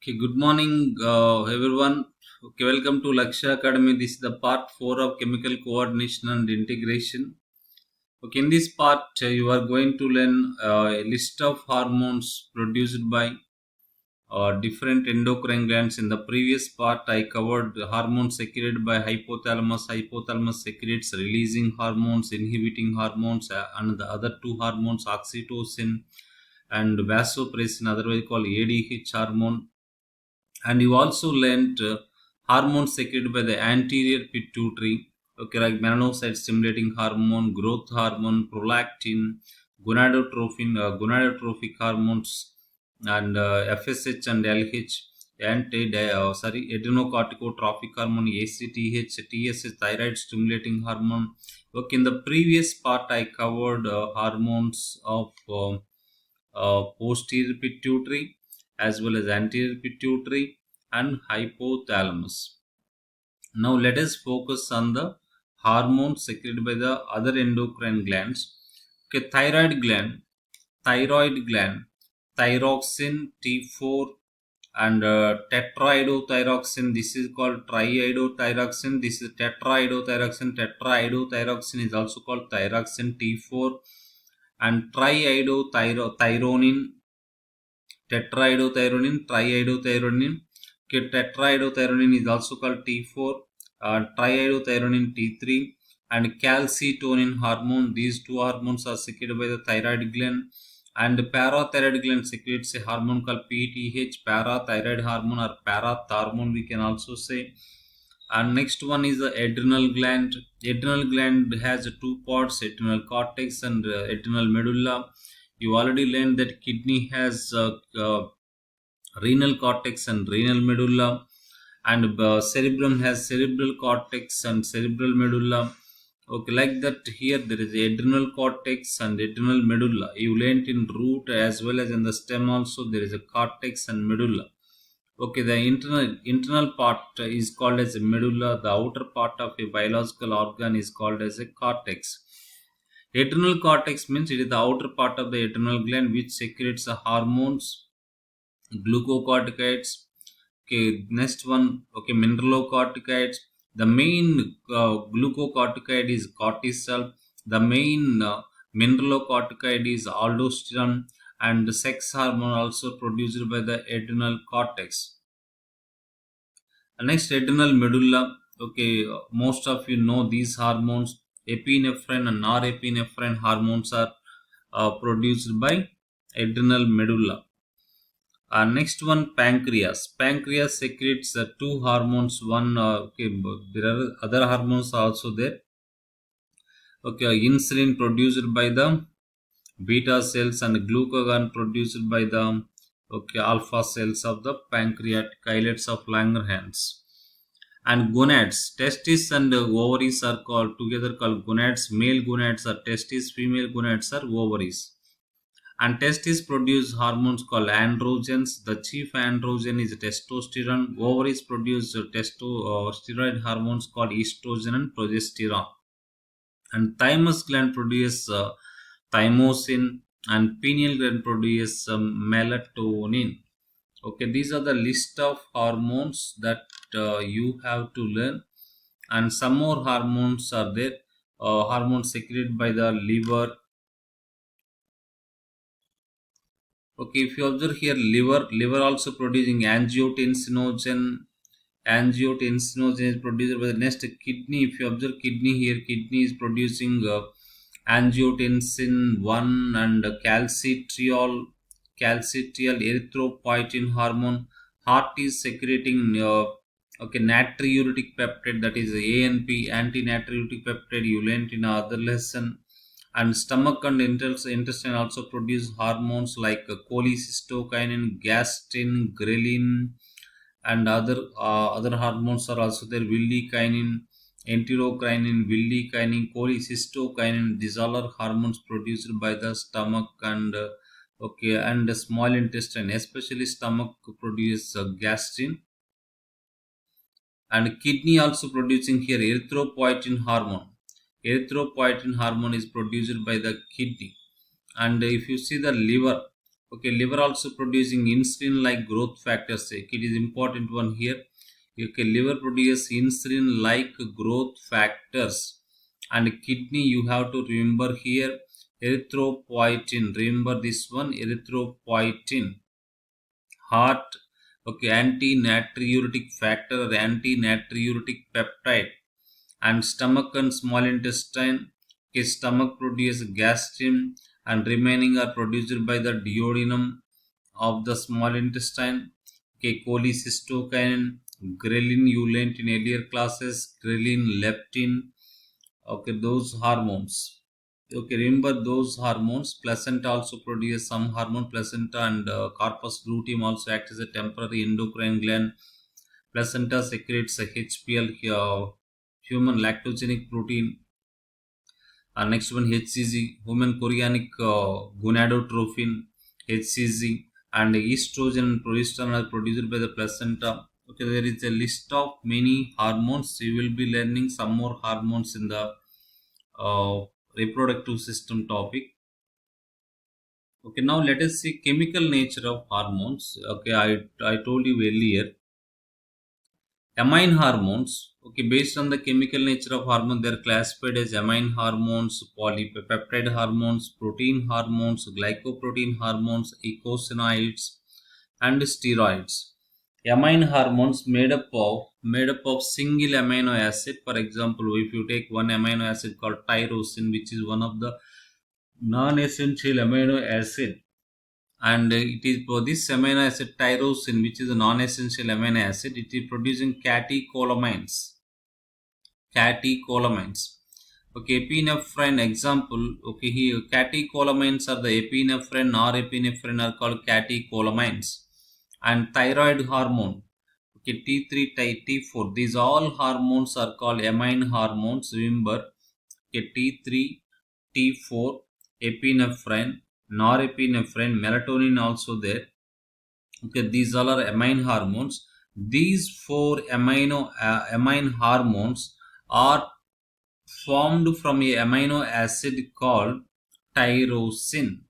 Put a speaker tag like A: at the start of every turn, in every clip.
A: Okay, good morning, everyone. Okay, welcome to Lakshya Academy. This is the part 4 of chemical coordination and integration. Okay, in this part, you are going to learn a list of hormones produced by different endocrine glands. In the previous part, I covered the hormones secreted by hypothalamus. Hypothalamus secretes releasing hormones, inhibiting hormones, and the other two hormones, oxytocin and vasopressin, otherwise called ADH hormone. And you also learnt hormones secreted by the anterior pituitary, okay, like melanocyte stimulating hormone, growth hormone, prolactin, gonadotrophic hormones, and FSH and LH, adenocorticotrophic hormone, ACTH, TSH, thyroid stimulating hormone. Okay, in the previous part I covered hormones of posterior pituitary as well as anterior pituitary and hypothalamus. Now let us focus on the hormones secreted by the other endocrine glands. Okay, thyroid gland, thyroxine T4 and tetroidothyroxine. This is called triiodothyroxine. This is tetroidothyroxine. Tetroidothyroxine is also called thyroxine T4 and triiodothyronine, triiodothyronine. Okay, tetroidothyronine is also called T4, triiodothyronine T3, and calcitonin hormone. These two hormones are secreted by the thyroid gland, and parathyroid gland secretes a hormone called PTH, parathyroid hormone or parathormone, we can also say. And next one is the adrenal gland. Adrenal gland has two parts, adrenal cortex and adrenal medulla. You already learned that kidney has renal cortex and renal medulla, and cerebrum has cerebral cortex and cerebral medulla. Okay, like that here there is adrenal cortex and adrenal medulla. You learnt in root as well as in the stem also there is a cortex and medulla. Okay, the internal part is called as a medulla. The outer part of a biological organ is called as a cortex. Adrenal cortex means it is the outer part of the adrenal gland which secretes the hormones, glucocorticoids. Okay, next one. Okay, mineralocorticoids. The main glucocorticoid is cortisol. The main mineralocorticoid is aldosterone, and the sex hormone also produced by the adrenal cortex. Next, adrenal medulla. Okay, most of you know these hormones. Epinephrine and norepinephrine hormones are produced by adrenal medulla. Next one, pancreas. Pancreas secretes two hormones. One, okay, there are other hormones also there. Okay, insulin produced by the beta cells and glucagon produced by the alpha cells of the pancreatic islets of Langerhans. And gonads, testes and ovaries are called together called gonads. Male gonads are testes, female gonads are ovaries. And testes produce hormones called androgens. The chief androgen is testosterone. Ovaries produce steroid hormones called estrogen and progesterone. And thymus gland produces thymosin, and pineal gland produces melatonin. Okay, these are the list of hormones that you have to learn, and some more hormones are there. Hormones secreted by the liver. Okay, if you observe here, liver also producing angiotensinogen. Angiotensinogen is produced by the next kidney. If you observe kidney here, kidney is producing angiotensin 1 and calcitriol erythropoietin hormone. Heart is secreting natriuretic peptide, that is ANP, anti-natriuretic peptide, you learnt in other lesson. And stomach and intestine also produce hormones like cholecystokinin, gastrin, ghrelin, and other hormones are also there. Willikinin, enterocrinin, willikinin, cholecystokinin. These all are hormones produced by the stomach and and the small intestine. Especially stomach produces gastrin, and kidney also producing here erythropoietin hormone. Erythropoietin hormone is produced by the kidney. And if you see the liver, Okay, liver also producing insulin like growth factors. It is important one here. Okay, liver produces insulin like growth factors, and kidney you have to remember here erythropoietin. Remember this one, erythropoietin. Heart, okay, anti-natriuretic factor or anti-natriuretic peptide. And stomach and small intestine, okay, stomach produces gastrin and remaining are produced by the duodenum of the small intestine. Okay, cholecystokinin, ghrelin you learnt in earlier classes, ghrelin, leptin. Okay, those hormones. Okay, remember those hormones. Placenta also produces some hormone. Placenta and corpus luteum also act as a temporary endocrine gland. Placenta secretes a HPL, human lactogenic protein. Next one, HCG, human chorionic gonadotrophin, HCG, and estrogen and progesterone are produced by the placenta. Okay, there is a list of many hormones. You will be learning some more hormones in the uh, reproductive system topic. Okay, now let us see chemical nature of hormones. Okay, I told you earlier. Amine hormones, okay, based on the chemical nature of hormone, they are classified as amine hormones, polypeptide hormones, protein hormones, glycoprotein hormones, eicosanoids, and steroids. Amine hormones made up of single amino acid. For example, if you take one amino acid called tyrosine, which is one of the non-essential amino acid, and it is for this amino acid tyrosine, which is a non-essential amino acid, it is producing catecholamines. Okay, epinephrine example. Okay, here catecholamines are the epinephrine, norepinephrine are called catecholamines. And thyroid hormone, okay, T3, T4, these all hormones are called amine hormones. Remember, okay, T3, T4, epinephrine, norepinephrine, melatonin also there. Okay, these all are amine hormones. These four amine hormones are formed from a amino acid called tyrosine.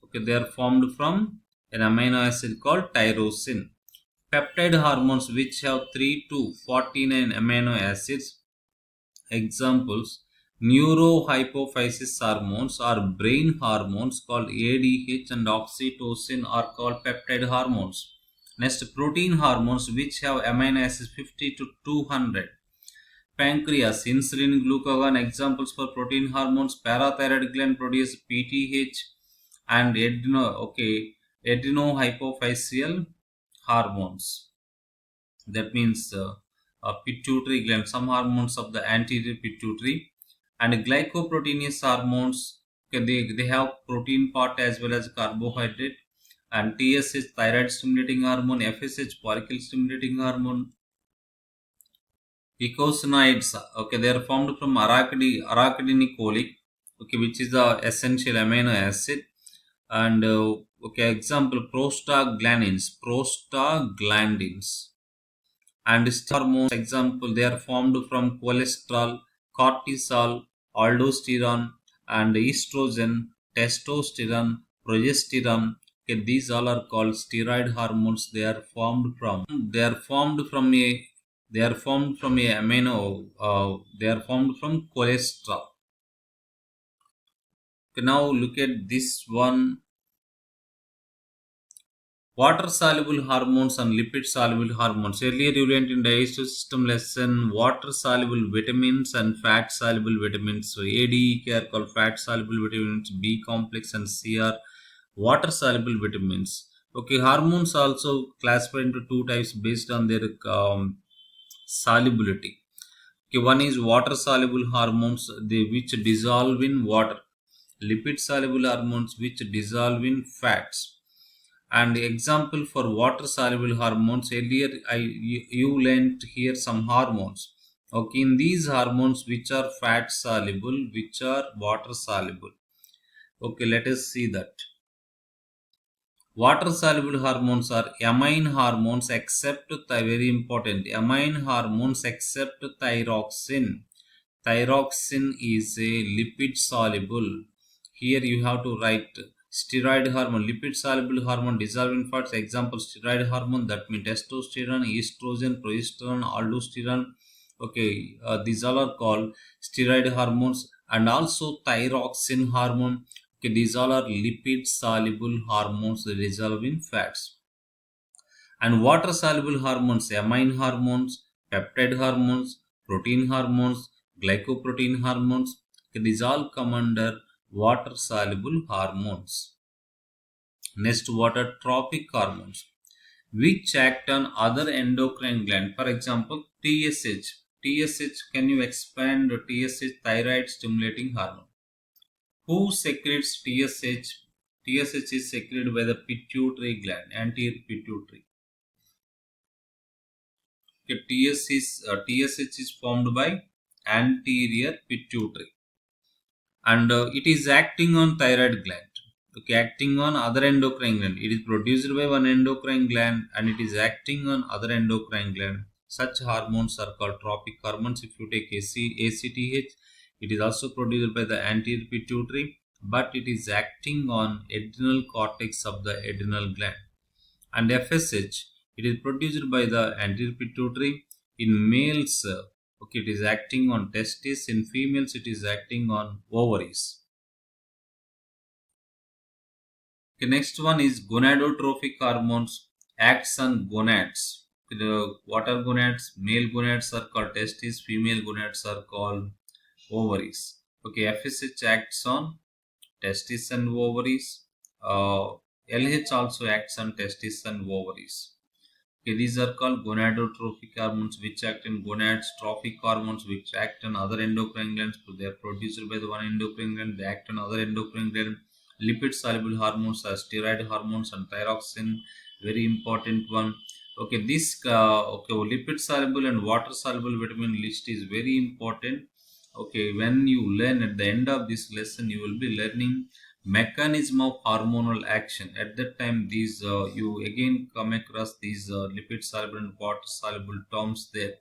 A: Okay, they are formed from an amino acid called tyrosine. Peptide hormones, which have 3 to 49 amino acids. Examples: neurohypophysis hormones or brain hormones called ADH and oxytocin are called peptide hormones. Next, protein hormones, which have amino acids 50 to 200. Pancreas, insulin, glucagon, examples for protein hormones. Parathyroid gland produces PTH and adrenohypophyseal hormones. That means pituitary gland, some hormones of the anterior pituitary. And glycoproteinous hormones, okay, they have protein part as well as carbohydrate. And TSH, thyroid stimulating hormone, FSH, follicle stimulating hormone. Eicosanoids, okay, they are formed from arachidinic, okay, which is the essential amino acid. And okay, example, prostaglandins. And hormones, example, they are formed from cholesterol, cortisol, aldosterone, and estrogen, testosterone, progesterone. Okay, these all are called steroid hormones. They are formed from a amino. They are formed from cholesterol. Okay, now look at this one. Water soluble hormones and lipid soluble hormones. Earlier you learned in digestive system lesson water soluble vitamins and fat soluble vitamins. So A, D, E, K are called fat soluble vitamins, B complex and C are water soluble vitamins. Okay, hormones also classified into two types based on their solubility. Okay, one is water soluble hormones, which dissolve in water. Lipid soluble hormones, which dissolve in fats. And example for water soluble hormones, earlier you learnt here some hormones. Okay, in these hormones, which are fat soluble, which are water soluble. Okay, let us see that. Water soluble hormones are amine hormones except very important, amine hormones except thyroxine. Thyroxine is a lipid soluble. Here you have to write Steroid hormone, lipid soluble hormone dissolved in fats. Example, steroid hormone, that means testosterone, estrogen, progesterone, aldosterone. Okay, these all are called steroid hormones. And also thyroxine hormone. Okay, these all are lipid soluble hormones that dissolve in fats. And water soluble hormones, amine hormones, peptide hormones, protein hormones, glycoprotein hormones. Okay, these all come under water soluble hormones. Next, water trophic hormones, which act on other endocrine gland. For example, TSH. TSH, can you expand TSH? Thyroid stimulating hormone. Who secretes TSH? TSH is secreted by the pituitary gland, anterior pituitary. Okay, TSH is formed by anterior pituitary, and it is acting on thyroid gland. Okay, acting on other endocrine gland. It is produced by one endocrine gland and it is acting on other endocrine gland. Such hormones are called trophic hormones. If you take ACTH, it is also produced by the anterior pituitary, but it is acting on adrenal cortex of the adrenal gland. And FSH, it is produced by the anterior pituitary. In males, okay, it is acting on testes. In females, it is acting on ovaries. Okay, next one is gonadotrophic hormones, acts on gonads. The what are gonads? Male gonads are called testes, female gonads are called ovaries. Okay, FSH acts on testes and ovaries. LH also acts on testes and ovaries. Okay, these are called gonadotrophic hormones, which act in gonads. Trophic hormones, which act on other endocrine glands. So they are produced by the one endocrine gland. They act on other endocrine gland. Lipid soluble hormones are steroid hormones and thyroxine. Very important one. Okay, this lipid soluble and water soluble vitamin list is very important. Okay, when you learn at the end of this lesson, you will be learning mechanism of hormonal action. At that time, these you again come across these lipid soluble and water soluble terms there.